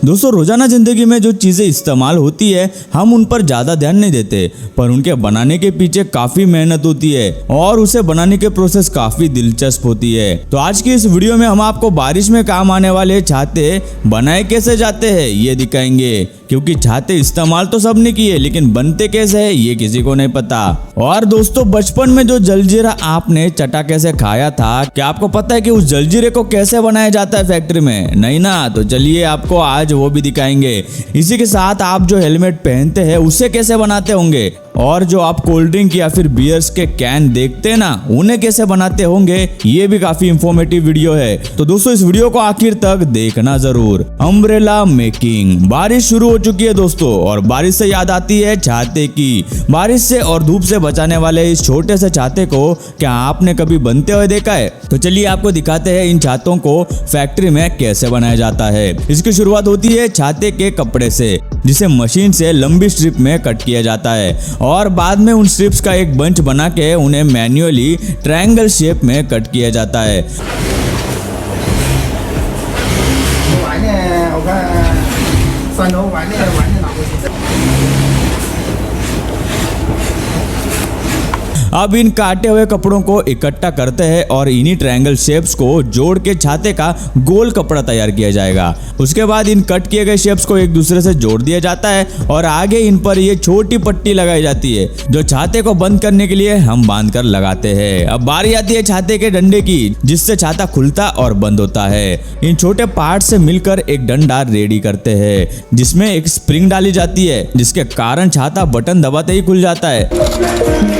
दोस्तों रोजाना जिंदगी में जो चीजें इस्तेमाल होती है हम उन पर ज्यादा ध्यान नहीं देते, पर उनके बनाने के पीछे काफी मेहनत होती है और उसे बनाने के प्रोसेस काफी दिलचस्प होती है। तो आज की इस वीडियो में हम आपको बारिश में काम आने वाले छाते बनाए कैसे जाते हैं ये दिखाएंगे, क्योंकि छाते इस्तेमाल तो सबने किए लेकिन बनते कैसे है ये किसी को नहीं पता। और दोस्तों बचपन में जो जलजीरा आपने चटा कैसे खाया था, क्या आपको पता है कि उस जलजीरे को कैसे बनाया जाता है फैक्ट्री में? नहीं ना, तो चलिए आपको आज वो भी दिखाएंगे। इसी के साथ आप जो हेलमेट पहनते हैं उसे कैसे बनाते होंगे, और जो आप कोल्ड ड्रिंक या फिर बियर्स के कैन देखते हैं ना उन्हें कैसे बनाते होंगे, ये भी काफी इंफॉर्मेटिव वीडियो है। तो दोस्तों इस वीडियो को आखिर तक देखना जरूर। Umbrella making. बारिश शुरू हो चुकी है दोस्तों, और बारिश से याद आती है छाते की। बारिश से और धूप से बचाने वाले इस छोटे से छाते को क्या आपने कभी बनते हुए देखा है? तो चलिए आपको दिखाते हैं इन छातों को फैक्ट्री में कैसे बनाया जाता है। इसकी शुरुआत होती है छाते के कपड़े से, जिसे मशीन से लंबी स्ट्रिप में कट किया जाता है और बाद में उन स्ट्रिप्स का एक बंच बना के उन्हें मैन्युअली ट्रायंगल शेप में कट किया जाता है। अब इन काटे हुए कपड़ों को इकट्ठा करते हैं और इन्हीं ट्रायंगल शेप्स को जोड़ के छाते का गोल कपड़ा तैयार किया जाएगा। उसके बाद इन कट किए गए शेप्स को एक दूसरे से जोड़ दिया जाता है और आगे इन पर ये छोटी पट्टी लगाई जाती है जो छाते को बंद करने के लिए हम बांध कर लगाते हैं। अब बारी आती है छाते के डंडे की, जिससे छाता खुलता और बंद होता है। इन छोटे पार्ट से मिलकर एक डंडा रेडी करते हैं, जिसमें एक स्प्रिंग डाली जाती है, जिसके कारण छाता बटन दबाते ही खुल जाता है।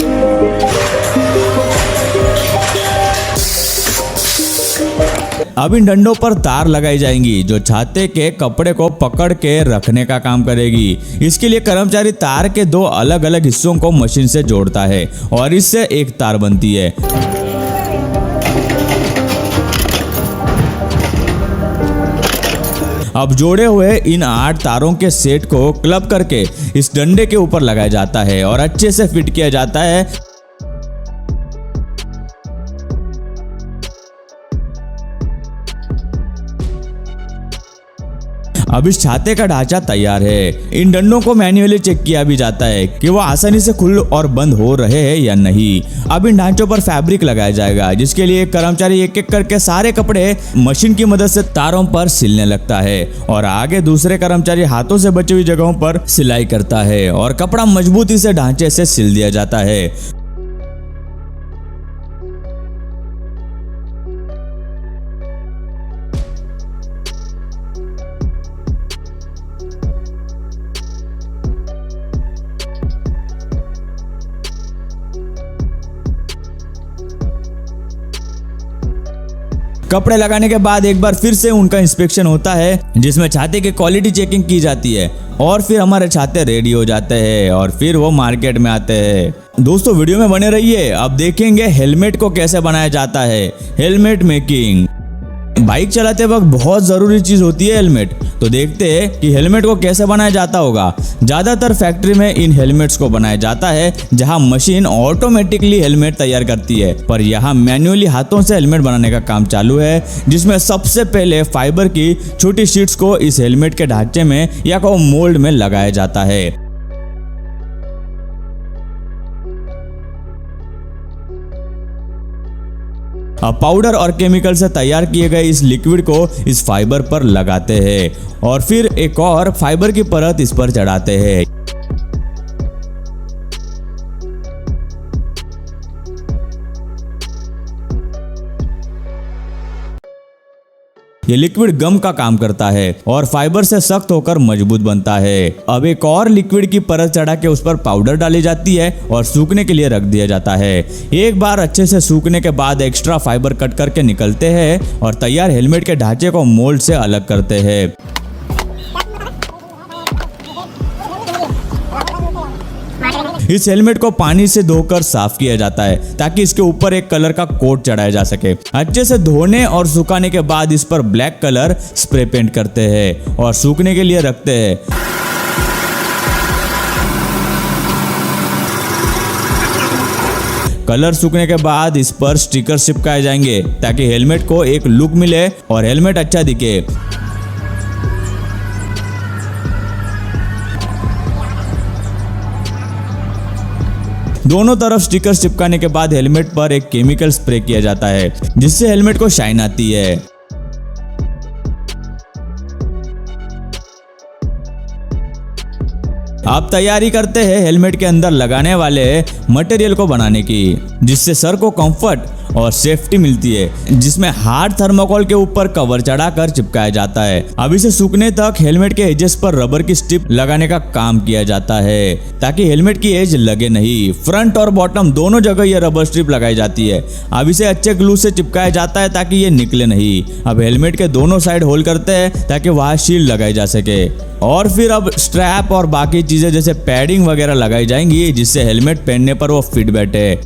अब इन डंडों पर तार लगाई जाएंगी जो छाते के कपड़े को पकड़ के रखने का काम करेगी। इसके लिए कर्मचारी तार के दो अलग अलग हिस्सों को मशीन से जोड़ता है और इससे एक तार बनती है। अब जोड़े हुए इन 8 तारों के सेट को क्लब करके इस डंडे के ऊपर लगाया जाता है और अच्छे से फिट किया जाता है। अब इस छाते का ढांचा तैयार है। इन डंडों को मैन्युअली चेक किया भी जाता है कि वो आसानी से खुल और बंद हो रहे हैं या नहीं। अब इन ढांचों पर फैब्रिक लगाया जाएगा, जिसके लिए एक कर्मचारी एक एक करके सारे कपड़े मशीन की मदद से तारों पर सिलने लगता है और आगे दूसरे कर्मचारी हाथों से बची हुई जगहों पर सिलाई करता है और कपड़ा मजबूती से ढांचे से सिल दिया जाता है। कपड़े लगाने के बाद एक बार फिर से उनका इंस्पेक्शन होता है, जिसमें छाते की क्वालिटी चेकिंग की जाती है और फिर हमारे छाते रेडी हो जाते हैं और फिर वो मार्केट में आते हैं। दोस्तों वीडियो में बने रहिए। अब देखेंगे हेलमेट को कैसे बनाया जाता है। Helmet making. बाइक चलाते वक्त बहुत जरूरी चीज होती है हेलमेट। तो देखते हैं कि हेलमेट को कैसे बनाया जाता होगा। ज्यादातर फैक्ट्री में इन हेलमेट्स को बनाया जाता है जहां मशीन ऑटोमेटिकली हेलमेट तैयार करती है, पर यहां मैन्युअली हाथों से हेलमेट बनाने का काम चालू है, जिसमें सबसे पहले फाइबर की छोटी शीट्स को इस हेलमेट के ढांचे में या को मोल्ड में लगाया जाता है। अब पाउडर और केमिकल से तैयार किए गए इस लिक्विड को इस फाइबर पर लगाते हैं और फिर एक और फाइबर की परत इस पर चढ़ाते हैं। ये लिक्विड गम का काम करता है और फाइबर से सख्त होकर मजबूत बनता है। अब एक और लिक्विड की परत चढ़ा के उस पर पाउडर डाली जाती है और सूखने के लिए रख दिया जाता है। एक बार अच्छे से सूखने के बाद एक्स्ट्रा फाइबर कट करके निकलते हैं और तैयार हेलमेट के ढांचे को मोल्ड से अलग करते हैं। इस हेलमेट को पानी से धोकर साफ किया जाता है ताकि इसके ऊपर एक कलर का कोट चढ़ाया जा सके। अच्छे से धोने और सुखाने के बाद इस पर ब्लैक कलर स्प्रे पेंट करते हैं और सूखने के लिए रखते हैं। कलर सूखने के बाद इस पर स्टिकर चिपकाए जाएंगे ताकि हेलमेट को एक लुक मिले और हेलमेट अच्छा दिखे। दोनों तरफ स्टिकर चिपकाने के बाद हेलमेट पर एक केमिकल स्प्रे किया जाता है जिससे हेलमेट को शाइन आती है। आप तैयारी करते हैं हेलमेट के अंदर लगाने वाले मटेरियल को बनाने की, जिससे सर को कंफर्ट और सेफ्टी मिलती है, जिसमें हार्ड थर्मोकोल के ऊपर कवर चढ़ाकर चिपकाया जाता है। अब इसे सूखने तक हेलमेट के एजेस पर रबर की स्ट्रिप लगाने का काम किया जाता है ताकि हेलमेट की एज लगे नहीं। फ्रंट और बॉटम दोनों जगह ये रबर स्ट्रिप लगाई जाती है। अब इसे अच्छे ग्लू से चिपकाया जाता है ताकि ये निकले नहीं। अब हेलमेट के दोनों साइड होल करते हैं ताकि वहां शील्ड लगाई जा सके, और फिर अब स्ट्रैप और बाकी चीजें जैसे पैडिंग वगैरह लगाई जाएंगी जिससे हेलमेट पहनने पर वो फिट बैठे।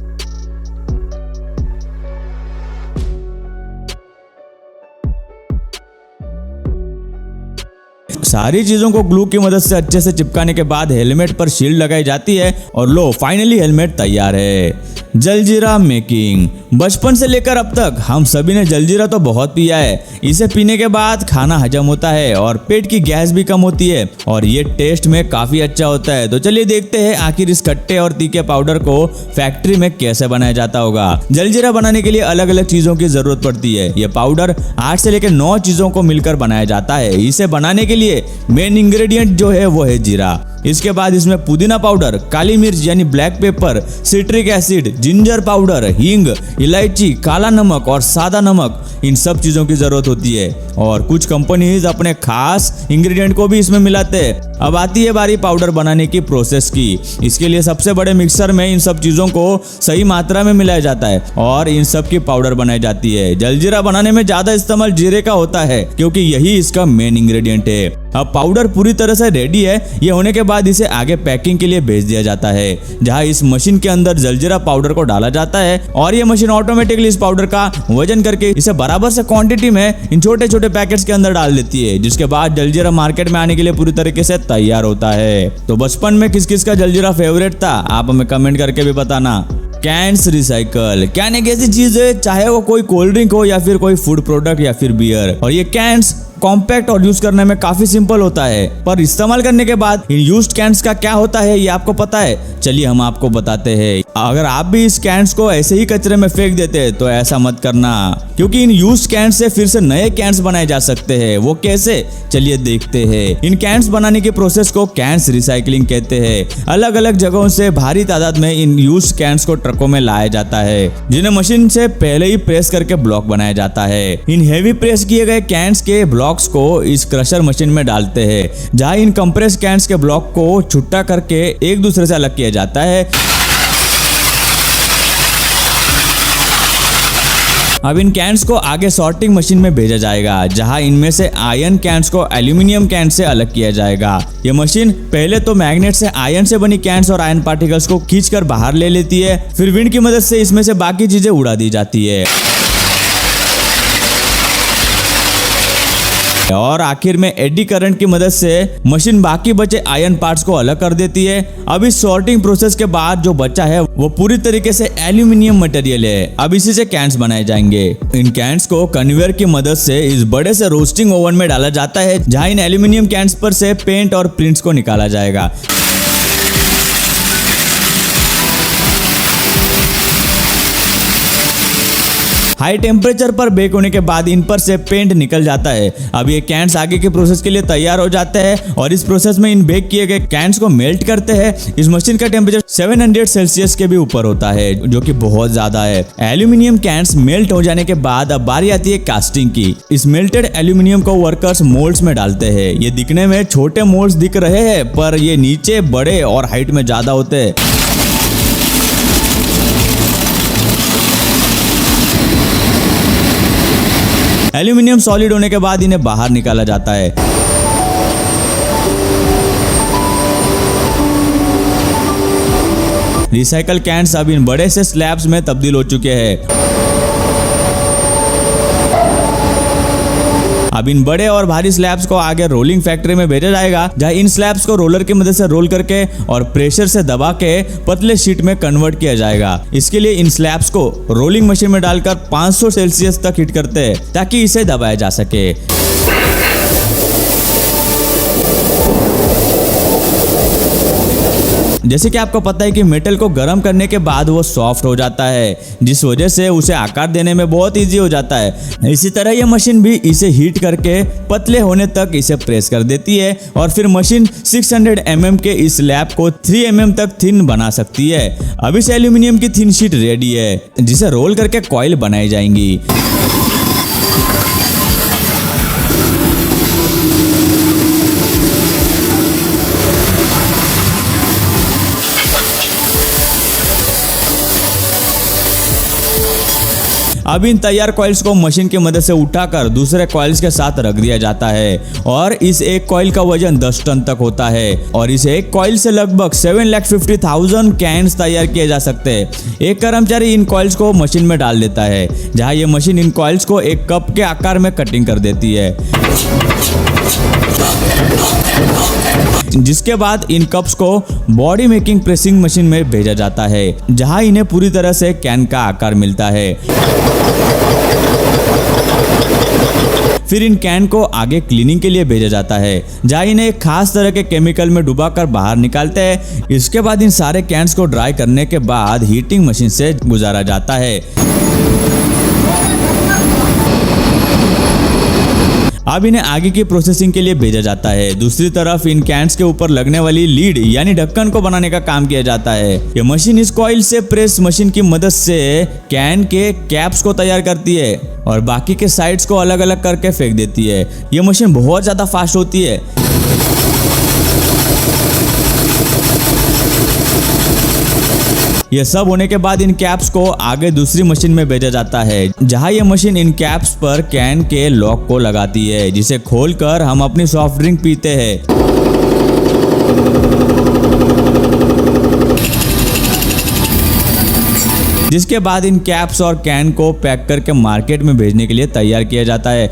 सारी चीजों को ग्लू की मदद से अच्छे से चिपकाने के बाद हेलमेट पर शील्ड लगाई जाती है और लो फाइनली हेलमेट तैयार है। जलजीरा मेकिंग। बचपन से लेकर अब तक हम सभी ने जलजीरा तो बहुत पिया है। इसे पीने के बाद खाना हजम होता है और पेट की गैस भी कम होती है और ये टेस्ट में काफी अच्छा होता है। तो चलिए देखते हैं आखिर इस खट्टे और तीखे पाउडर को फैक्ट्री में कैसे बनाया जाता होगा। जलजीरा बनाने के लिए अलग अलग चीजों की जरूरत पड़ती है। ये पाउडर 8 से लेकर 9 चीजों को मिलकर बनाया जाता है। इसे बनाने के लिए मेन इंग्रेडिएंट जो है वो है जीरा। इसके बाद इसमें पुदीना पाउडर, काली मिर्च यानी black pepper, citric acid, ginger powder, हींग, इलायची, काला नमक और सादा नमक, इन सब चीजों की जरूरत होती है। और कुछ कंपनीज अपने खास इंग्रेडिएंट को भी इसमें मिलाते हैं। अब आती है बारी पाउडर बनाने की प्रोसेस की। इसके लिए सबसे बड़े मिक्सर में इन सब चीजों को सही मात्रा में मिलाया जाता है और इन सब की पाउडर बनाई जाती है। जलजीरा बनाने में ज्यादा इस्तेमाल जीरे का होता है क्योंकि यही इसका मेन इंग्रेडिएंट है। अब पाउडर पूरी तरह से रेडी है। ये होने के बाद इसे आगे पैकिंग के लिए भेज दिया जाता है, जहां इस मशीन के अंदर जलजीरा पाउडर को डाला जाता है और ये मशीन ऑटोमेटिकली इस पाउडर का वजन करके इसे बराबर से क्वांटिटी में इन छोटे छोटे पैकेट्स के अंदर डाल देती है, जिसके बाद जलजीरा मार्केट में आने के लिए पूरी तरीके से तैयार होता है। तो बचपन में किस किस का जलजीरा फेवरेट था, आप हमें कमेंट करके भी बताना। Cans recycle. कैन एक ऐसी चीज है, चाहे वो कोई कोल्ड ड्रिंक हो या फिर कोई फूड प्रोडक्ट या फिर बियर, और ये कैंस कॉम्पैक्ट और यूज करने में काफी सिंपल होता है, पर इस्तेमाल करने के बाद इन यूज्ड कैंस का क्या होता है ये आपको पता है? चलिए हम आपको बताते हैं। अगर आप भी इस कैंस को ऐसे ही कचरे में फेंक देते हैं तो ऐसा मत करना, क्योंकि इन यूज्ड कैंस से फिर से नए कैंस बनाए जा सकते हैं। वो कैसे, चलिए देखते हैं। इन कैंस बनाने की प्रोसेस को कैंस रिसाइकलिंग कहते हैं। अलग अलग जगहों से भारी तादाद में इन यूज्ड कैंस को ट्रकों में लाया जाता है, जिन्हें मशीन से पहले ही प्रेस करके ब्लॉक बनाया जाता है। इन हेवी प्रेस किए गए कैंस के ब्लॉक्स को इस क्रशर मशीन में डालते हैं, जहां इन कंप्रेस कैंस के ब्लॉक को छुट्टा करके एक दूसरे से अलग किया जाता है। अब इन कैंस को आगे सॉर्टिंग मशीन में भेजा जाएगा, जहां इनमें से आयरन कैंस को एल्यूमिनियम कैन से अलग किया जाएगा। ये मशीन पहले तो मैग्नेट से आयरन से बनी कैंस और आयरन पार्टिकल्स को खींचकर बाहर ले लेती है, फिर विंड की मदद से इसमें से बाकी चीजें उड़ा दी जाती है और आखिर में एडी करंट की मदद से मशीन बाकी बचे आयरन पार्ट्स को अलग कर देती है। अब इस सॉर्टिंग प्रोसेस के बाद जो बचा है वो पूरी तरीके से एल्यूमिनियम मटेरियल है। अब इसी से कैंस बनाए जाएंगे। इन कैंस को कन्वेयर की मदद से इस बड़े से रोस्टिंग ओवन में डाला जाता है, जहां इन एल्यूमिनियम कैंस पर से पेंट और प्रिंट्स को निकाला जाएगा। हाई टेम्परेचर पर बेक होने के बाद इन पर से पेंट निकल जाता है। अब ये कैंस आगे के प्रोसेस के लिए तैयार हो जाते हैं और इस प्रोसेस में इन बेक किए गए कैंस को मेल्ट करते हैं। इस मशीन का टेम्परेचर 700 सेल्सियस के भी ऊपर होता है, जो कि बहुत ज्यादा है। एल्यूमिनियम कैंस मेल्ट हो जाने के बाद अब बारी आती है कास्टिंग की। इस मेल्टेड एल्यूमिनियम को वर्कर्स मोल्ड्स में डालते हैं। ये दिखने में छोटे मोल्ड्स दिख रहे हैं, पर ये नीचे बड़े और हाइट में ज्यादा होते हैं। एल्यूमिनियम सॉलिड होने के बाद इन्हें बाहर निकाला जाता है। रिसाइकल कैंस अब इन बड़े से स्लैब्स में तब्दील हो चुके हैं। अब इन बड़े और भारी स्लैब्स को आगे रोलिंग फैक्ट्री में भेजा जाएगा, जहां इन स्लैब्स को रोलर की मदद से रोल करके और प्रेशर से दबा के पतले शीट में कन्वर्ट किया जाएगा। इसके लिए इन स्लैब्स को रोलिंग मशीन में डालकर 500 सेल्सियस तक हीट करते हैं ताकि इसे दबाया जा सके। जैसे कि आपको पता है कि मेटल को गर्म करने के बाद वो सॉफ्ट हो जाता है, जिस वजह से उसे आकार देने में बहुत इजी हो जाता है। इसी तरह ये मशीन भी इसे हीट करके पतले होने तक इसे प्रेस कर देती है और फिर मशीन 600 mm के इस स्लैब को 3 mm तक थिन बना सकती है। अब इस एल्यूमिनियम की थिन शीट रेडी है, जिसे रोल करके कॉइल बनाई जाएंगी। अब इन तैयार कॉइल्स को मशीन की मदद से उठाकर दूसरे कॉइल्स के साथ रख दिया जाता है और इस एक कॉइल का वजन 10 टन तक होता है और इस एक कॉइल से लगभग 7,50,000 कैन्स तैयार किए जा सकते हैं। एक कर्मचारी इन कॉइल्स को मशीन में डाल देता है, जहां ये मशीन इन कॉइल्स को एक कप के आकार में कटिंग कर देती है, जिसके बाद इन कप्स को बॉडी मेकिंग प्रेसिंग मशीन में भेजा जाता है, जहां इन्हें पूरी तरह से कैन का आकार मिलता है। फिर इन कैन को आगे क्लीनिंग के लिए भेजा जाता है, जहां इन्हें एक खास तरह के केमिकल में डुबाकर बाहर निकालते हैं। इसके बाद इन सारे कैन्स को ड्राई करने के बाद हीटिंग मशीन से गुजारा जाता है। अब इन्हें आगे की प्रोसेसिंग के लिए भेजा जाता है। दूसरी तरफ इन कैन्स के ऊपर लगने वाली लीड यानी ढक्कन को बनाने का काम किया जाता है। ये मशीन इस कॉइल से प्रेस मशीन की मदद से कैन के कैप्स को तैयार करती है और बाकी के साइड्स को अलग अलग करके फेंक देती है। ये मशीन बहुत ज्यादा फास्ट होती है। यह सब होने के बाद इन कैप्स को आगे दूसरी मशीन में भेजा जाता है, जहां यह मशीन इन कैप्स पर कैन के लॉक को लगाती है, जिसे खोलकर हम अपनी सॉफ्ट ड्रिंक पीते हैं। जिसके बाद इन कैप्स और कैन को पैक करके मार्केट में भेजने के लिए तैयार किया जाता है।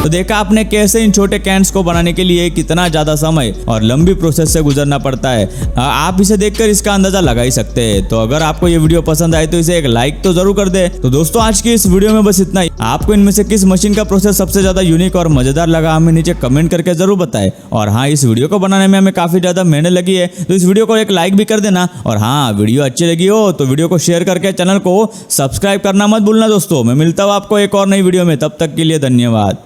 तो देखा आपने कैसे इन छोटे कैन्स को बनाने के लिए कितना ज्यादा समय और लंबी प्रोसेस से गुजरना पड़ता है। आप इसे देखकर इसका अंदाजा लगा ही सकते हैं। तो अगर आपको ये वीडियो पसंद आए तो इसे एक लाइक तो जरूर कर दे। तो दोस्तों आज की इस वीडियो में बस इतना ही। आपको इनमें से किस मशीन का प्रोसेस सबसे ज्यादा यूनिक और मजेदार लगा हमें नीचे कमेंट करके जरूर बताएं। और हाँ, इस वीडियो को बनाने में हमें काफी ज्यादा मेहनत लगी है, तो इस वीडियो को एक लाइक भी कर देना। और हाँ, वीडियो अच्छी लगी हो तो वीडियो को शेयर करके चैनल को सब्सक्राइब करना मत भूलना दोस्तों। मैं मिलता हूँ आपको एक और नई वीडियो में, तब तक के लिए धन्यवाद।